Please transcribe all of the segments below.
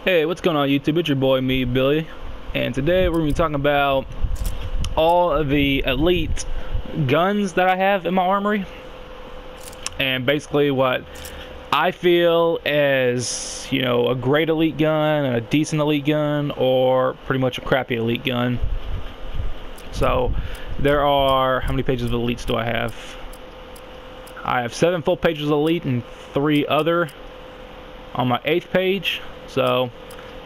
Hey, what's going on YouTube? It's your boy MeeBilly, and today we're going to be talking about all of the elite guns that I have in my armory, and basically what I feel as, a great elite gun, a decent elite gun, or pretty much a crappy elite gun. So there are, how many pages of elites do I have? I have 7 full pages of elite and 3 other on my 8th page. So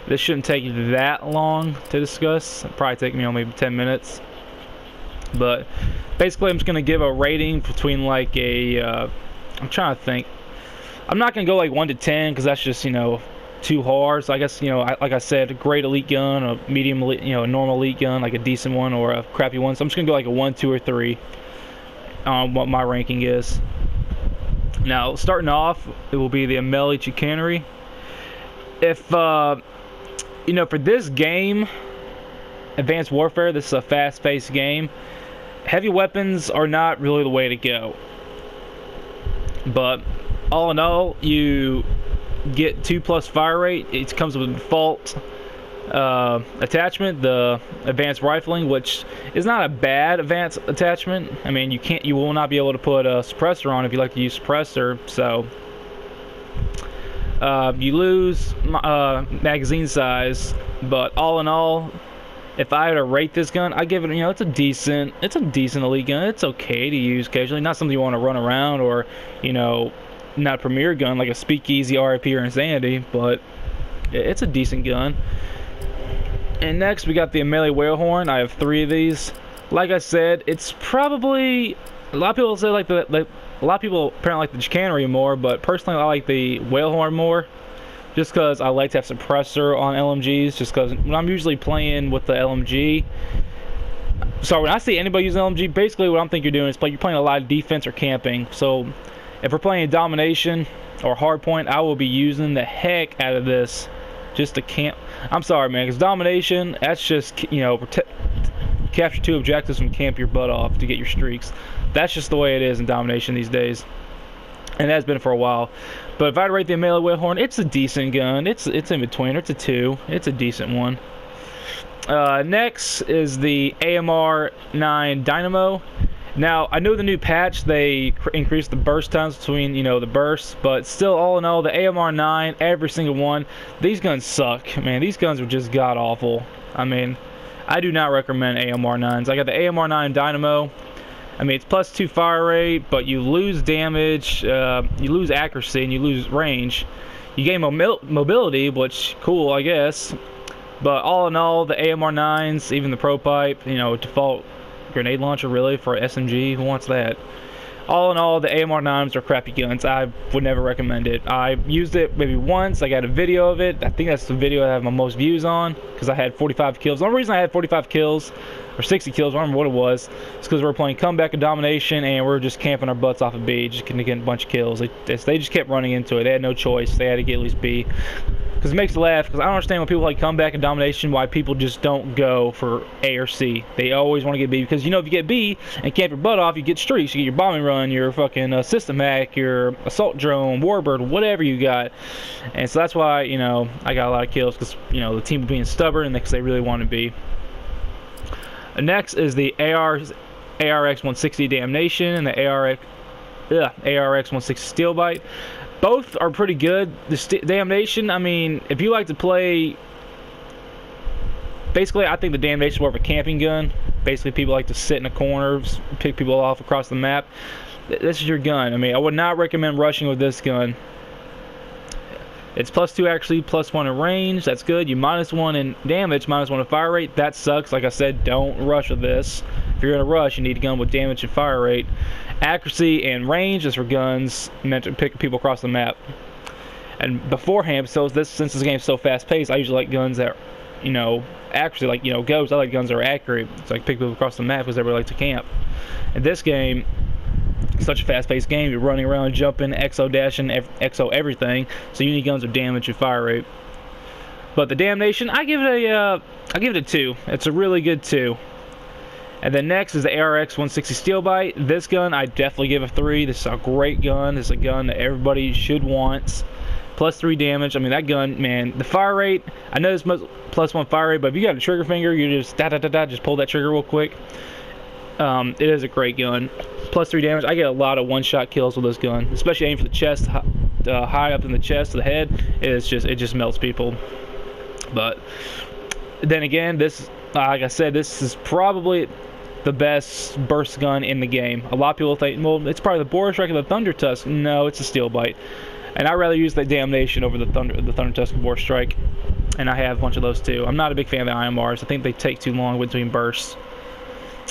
this shouldn't take that long to discuss. It'll probably take me maybe 10 minutes. But basically I'm just going to give a rating between like I'm trying to think. I'm not going to go like 1 to 10 because that's just, too hard. So I guess, like I said, a great elite gun, a medium elite, a normal elite gun, like a decent one or a crappy one. So I'm just going to go like a 1, 2, or 3 on what my ranking is. Now, starting off, it will be the MeeBilly chicanery. If for this game, Advanced Warfare, this is a fast-paced game, heavy weapons are not really the way to go. But all in all, you get 2+ fire rate. It comes with a default attachment, the advanced rifling, which is not a bad advanced attachment. I mean, you will not be able to put a suppressor on if you like to use suppressor. So you lose magazine size, but all in all, if I had to rate this gun, I give it, it's a decent elite gun. It's okay to use occasionally, not something you want to run around, or not a premier gun like a Speakeasy, RIP, or Insanity, but it's a decent gun. And next we got the MeeBilly Whalehorn. I have 3 of these. Like I said, it's probably, a lot of people say a lot of people apparently like the chicanery more, but personally I like the Whalehorn more, just because I like to have suppressor on LMGs, just because when I'm usually playing with the LMG, so when I see anybody using LMG, basically what I'm thinking you're doing is you're playing a lot of defense or camping. So if we're playing domination or hardpoint, I will be using the heck out of this just to camp. I'm sorry, man, because domination, that's just, capture 2 objectives and camp your butt off to get your streaks. That's just the way it is in domination these days, and it has been for a while. But if I rate the MeeBilly Whalehorn, it's a decent gun. It's in between. It's a 2. It's a decent one. Next is the AMR 9 Dynamo. Now, I know the new patch, they increased the burst times between, the bursts, but still, all in all, the AMR 9, every single one, these guns suck, man. These guns are just god-awful. I mean, I do not recommend AMR 9s. I got the AMR 9 Dynamo. I mean, it's +2 fire rate, but you lose damage, you lose accuracy, and you lose range. You gain mobility, which, cool, I guess. But all in all, the AMR 9s, even the Pro Pipe, default grenade launcher, really, for SMG, who wants that? All in all, the AMR 9s are crappy guns. I would never recommend it. I used it maybe once. I got a video of it. I think that's the video I have my most views on, because I had 45 kills. The only reason I had 45 kills, or 60 kills, I don't remember what it was, is because we were playing comeback and domination, and we were just camping our butts off of B, just getting a bunch of kills. They just kept running into it. They had no choice. They had to get at least B. Because it makes me laugh, because I don't understand when people like comeback and domination, why people just don't go for A or C. They always want to get B, because if you get B and camp your butt off, you get streaks. You get your bombing run, your fucking system hack, your assault drone, warbird, whatever you got. And so that's why, I got a lot of kills, because, the team was being stubborn, because they really want to be. Next is the ARX 160 Damnation and the ARX 160 Steel Bite. Both are pretty good. The Damnation, I mean, if you like to play, basically I think the Damnation is more of a camping gun. Basically people like to sit in the corners, pick people off across the map. This is your gun. I mean, I would not recommend rushing with this gun. It's +2 actually, +1 in range. That's good. You -1 in damage, -1 in fire rate. That sucks. Like I said, don't rush with this. If you're going to rush, you need a gun with damage and fire rate. Accuracy and range is for guns meant to pick people across the map. And beforehand, since this game is so fast-paced, I usually like guns that, accuracy, like, Ghost. I like guns that are accurate, so I can pick people across the map because everybody likes to camp. In this game, it's such a fast-paced game. You're running around, jumping, exo dashing, exo everything. So you need guns with damage and fire rate. But the Damnation, I give it a 2. It's a really good 2. And then next is the ARX 160 Steel Bite. This gun I definitely give a 3. This is a great gun. This is a gun that everybody should want. +3 damage. I mean, that gun, man, the fire rate, I know it's +1 fire rate, but if you got a trigger finger, you just just pull that trigger real quick. It is a great gun. +3 damage. I get a lot of one-shot kills with this gun, especially aiming for the chest, high up in the chest, the head. It just melts people. But then again, this, like I said, this is probably the best burst gun in the game. A lot of people think, well, it's probably the Boar Strike or the Thunder Tusk. No, it's a Steel Bite. And I'd rather use that Damnation over the Thunder Tusk and Boar Strike. And I have a bunch of those too. I'm not a big fan of the IMRs. I think they take too long between bursts.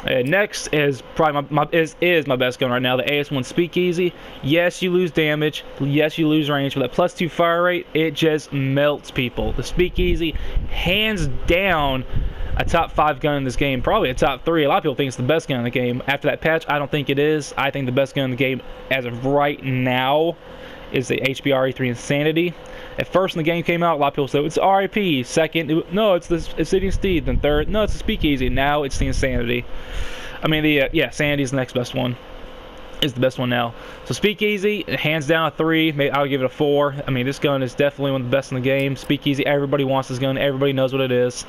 Next is probably my best gun right now, the AS1 Speakeasy. Yes, you lose damage. Yes, you lose range. But that +2 fire rate, it just melts people. The Speakeasy, hands down, a top 5 gun in this game. Probably a top 3. A lot of people think it's the best gun in the game. After that patch, I don't think it is. I think the best gun in the game as of right now is the HBRE3 Insanity. At first, when the game came out, a lot of people said it's RIP. Second, no, it's the Obsidian Steed. Then third, no, it's the Speakeasy. Now it's the Insanity. I mean, yeah, Sanity is the next best one. Is the best one now. So Speakeasy, hands down a 3. I'll give it a 4. I mean, this gun is definitely one of the best in the game. Speakeasy, everybody wants this gun. Everybody knows what it is.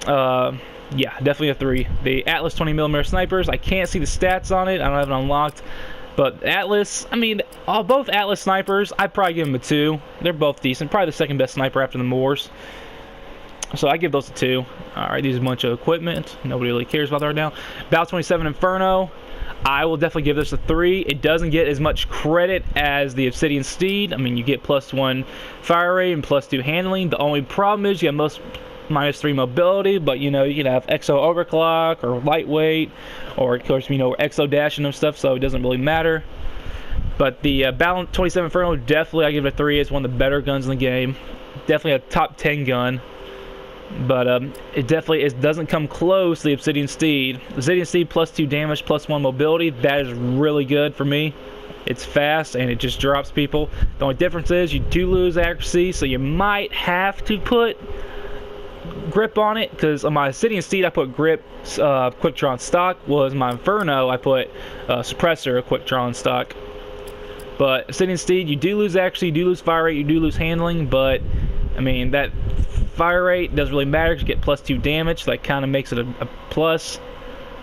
Yeah, definitely a 3. The Atlas 20mm snipers, I can't see the stats on it. I don't have it unlocked. But Atlas, I mean, both Atlas snipers, I'd probably give them a 2. They're both decent. Probably the second best sniper after the Moors. So I give those a 2. Alright, these are a bunch of equipment. Nobody really cares about that right now. Battle 27 Inferno, I will definitely give this a 3. It doesn't get as much credit as the Obsidian Steed. I mean, you get +1 fire rate and +2 handling. The only problem is you have -3 mobility, but you know, you can have exo overclock or lightweight, or of course, you know, exo dash and stuff, so it doesn't really matter. But the Battle 27 Inferno, definitely I give it a 3. It's one of the better guns in the game. Definitely a top 10 gun. But it definitely doesn't come close to the Obsidian Steed. The Obsidian Steed +2 damage, +1 mobility, that is really good for me. It's fast and it just drops people. The only difference is you do lose accuracy, so you might have to put grip on it, because on my Obsidian Steed I put grip, quick draw and stock. Was my Inferno I put suppressor, quick draw and stock. But Obsidian Steed, you do lose accuracy, you do lose fire rate, you do lose handling, but I mean that fire rate doesn't really matter because you get +2 damage, so that kind of makes it a plus.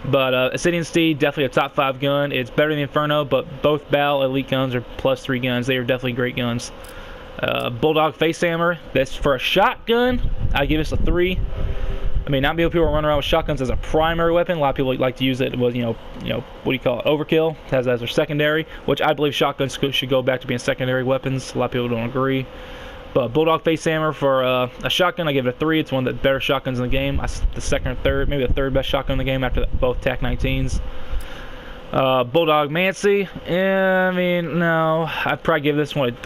But Obsidian Steed, definitely a top 5 gun. It's better than the Inferno, but both Battle Elite guns are +3 guns. They are definitely great guns. Bulldog Face Hammer, that's for a shotgun, I give this a 3. I mean, not many people run around with shotguns as a primary weapon. A lot of people like to use it with, you know, what do you call it, overkill, as their secondary, which I believe shotguns should go back to being secondary weapons. A lot of people don't agree. But Bulldog Face Hammer for a shotgun, I give it a 3. It's one of the better shotguns in the game. The second or third, maybe the third best shotgun in the game after both TAC-19s. Bulldog Mancy, I mean, no, I'd probably give this one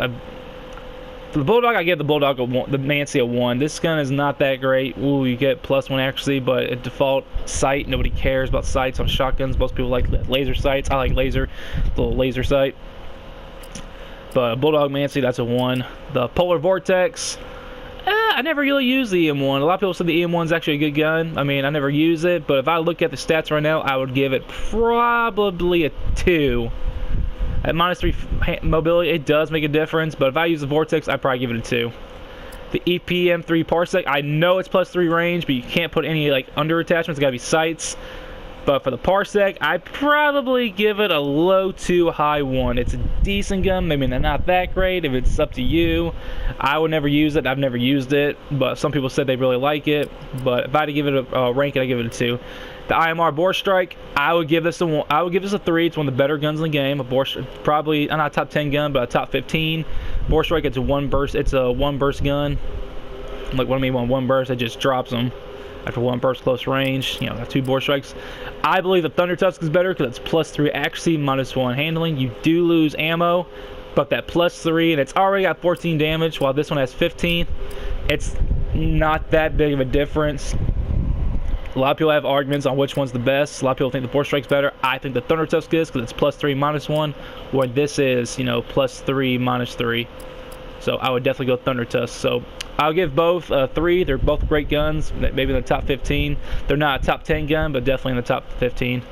the Bulldog, I give the Bulldog the Mancy a 1. This gun is not that great. Ooh, you get +1 accuracy, but at default sight, nobody cares about sights on shotguns. Most people like laser sights. I like little laser sight. But Bulldog Mancy, that's a 1. The Polar Vortex, I never really use the EM1. A lot of people said the EM1 is actually a good gun. I mean, I never use it, but if I look at the stats right now, I would give it probably a 2. At -3 mobility, it does make a difference, but if I use the Vortex, I'd probably give it a 2. The EPM3 Parsec, I know it's +3 range, but you can't put any like under attachments. It's gotta be sights. But for the Parsec, I'd probably give it a low 2, high 1. It's a decent gun. Maybe they're not that great. If it's up to you, I would never use it. I've never used it, but some people said they really like it. But if I had to give it a rank it, I'd give it a 2. The IMR Boar Strike, I would give this a 1. I would give this a 3. It's one of the better guns in the game. Probably not a top 10 gun, but a top 15. Boar Strike, it's a 1 burst. It's a 1 burst gun. Like what I mean by 1 burst, it just drops them after 1 burst close range. You know, 2 Boar Strikes. I believe the Thunder Tusk is better because it's +3 accuracy, -1 handling. You do lose ammo, but that +3, and it's already got 14 damage, while this one has 15. It's not that big of a difference. A lot of people have arguments on which one's the best. A lot of people think the Boar Strike's better. I think the Thunder Tusk is because it's +3, -1, where this is, you know, +3, -3. So I would definitely go Thunder Tusk. So I'll give both a 3. They're both great guns. Maybe in the top 15. They're not a top 10 gun, but definitely in the top 15.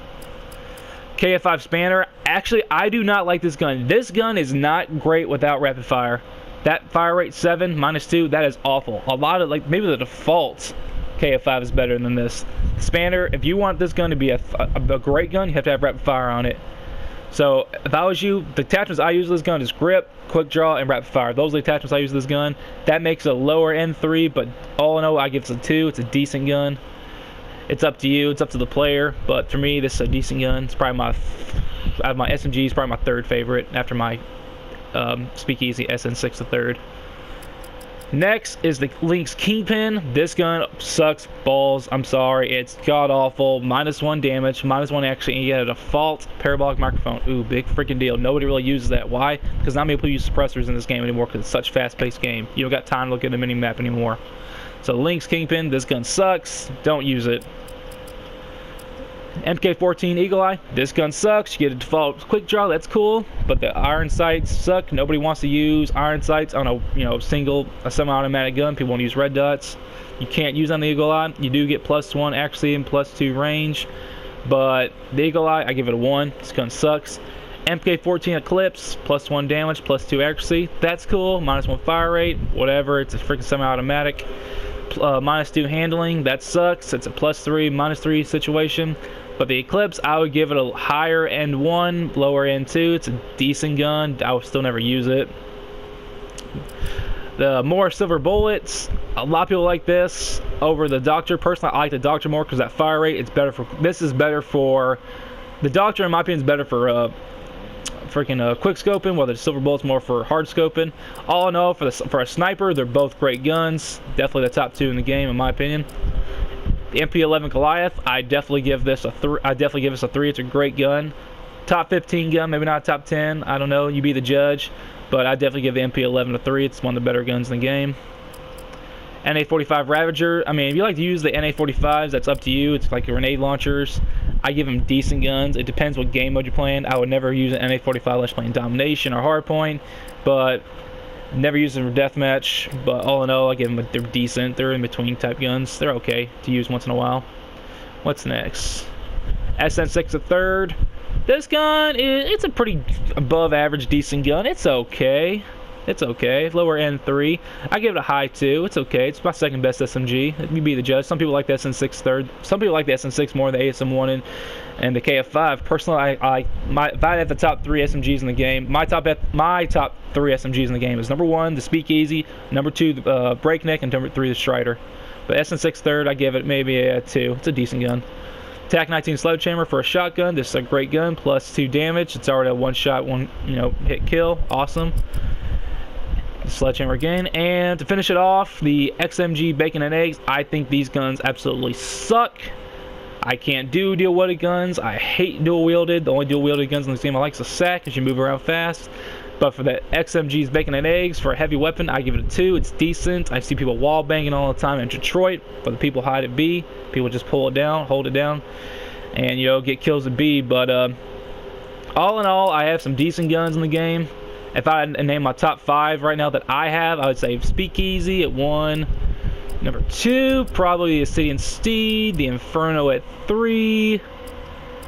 KF5 Spanner. Actually, I do not like this gun. This gun is not great without rapid fire. That fire rate 7, -2, that is awful. A lot of, like, maybe the default KF5 is better than this. Spanner, if you want this gun to be a great gun, you have to have rapid fire on it. So if I was you, the attachments I use with this gun is grip, quick draw, and rapid fire. Those are the attachments I use with this gun. That makes it a lower M3, but all in all, I give it a 2. It's a decent gun. It's up to you. It's up to the player. But for me, this is a decent gun. It's probably out of my SMGs, probably my 3rd favorite after my Speakeasy SN6 3rd. Next is the Lynx Kingpin. This gun sucks balls. I'm sorry. It's god awful. -1 damage. -1 actually. And you get a default parabolic microphone. Ooh, big freaking deal. Nobody really uses that. Why? Because not many people use suppressors in this game anymore because it's such a fast-paced game. You don't got time to look at the mini-map anymore. So Lynx Kingpin, this gun sucks. Don't use it. MK14 Eagle Eye, this gun sucks. You get a default quick draw, that's cool, but the iron sights suck. Nobody wants to use iron sights on a semi-automatic gun. People want to use red dots. You can't use on the Eagle Eye. You do get +1 accuracy and +2 range, but the Eagle Eye, I give it a 1. This gun sucks. MK14 Eclipse, +1 damage, +2 accuracy. That's cool. -1 fire rate, whatever. It's a freaking semi-automatic. -2 handling, that sucks. It's a +3, -3 situation. But the Eclipse, I would give it a higher end 1, lower end 2. It's a decent gun. I would still never use it. The more silver bullets, a lot of people like this over the Doctor. Personally, I like the Doctor more because that fire rate, it's better for. This is better for the Doctor, in my opinion, is better for freaking quick scoping, while the silver bullet's more for hard scoping. All in all, for a sniper, they're both great guns. Definitely the top 2 in the game, in my opinion. The MP11 Goliath, I definitely give this a 3. It's a great gun. Top 15 gun, maybe not top 10. I don't know. You be the judge. But I definitely give the MP11 a 3. It's one of the better guns in the game. NA45 Ravager. I mean, if you like to use the NA45s, that's up to you. It's like grenade launchers. I give them decent guns. It depends what game mode you're playing. I would never use an NA45 unless playing Domination or Hardpoint. But never use them for deathmatch, but all in all, I give them they're decent. They're in between type guns. They're okay to use once in a while. What's next? SN6 3rd. This gun it's a pretty above average decent gun. It's okay. It's okay. Lower end 3. I give it a high 2. It's okay. It's my 2nd best SMG. You be the judge. Some people like the SN6 3rd. Some people like the SN6 more than the ASM1 and the KF5. Personally, if I had the top 3 SMGs in the game, my top 3 SMGs in the game is number 1, the Speakeasy, number 2, the Breakneck, and number 3, the Strider. But SN6 3rd, I give it maybe a 2. It's a decent gun. TAC-19 Sledgehammer for a shotgun. This is a great gun, +2 damage. It's already a one-shot, hit kill. Awesome. Sledgehammer again. And to finish it off, the XMG Bacon and Eggs. I think these guns absolutely suck. I can't do dual-wielded guns. I hate dual-wielded. The only dual-wielded guns in this game I like is a SAC because you move around fast. But for the XMG's Bacon and Eggs, for a heavy weapon, I give it a 2. It's decent. I see people wall banging all the time in Detroit, but the people hide at B. People just pull it down, hold it down, and get kills at B. But all in all, I have some decent guns in the game. If I had to name my top 5 right now that I have, I would say Speakeasy at 1. Number 2, probably the Obsidian Steed, the Inferno at 3.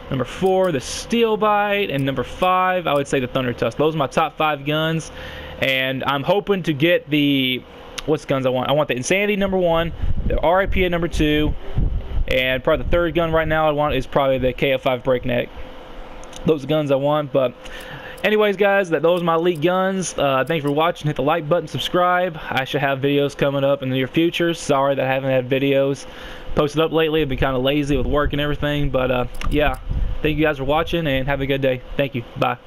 Number 4, the Steel Bite, and number 5, I would say the Thunder Tusk. Those are my top 5 guns, and I'm hoping to get the what's guns I want. I want the Insanity number 1, the RIP at number 2, and probably the 3rd gun right now I want is probably the KF5 Breakneck. Those are guns I want, but anyways, guys, those are my elite guns. Thank you for watching. Hit the like button, subscribe. I should have videos coming up in the near future. Sorry that I haven't had videos posted up lately. I've been kind of lazy with work and everything, but yeah, thank you guys for watching and have a good day. Thank you. Bye.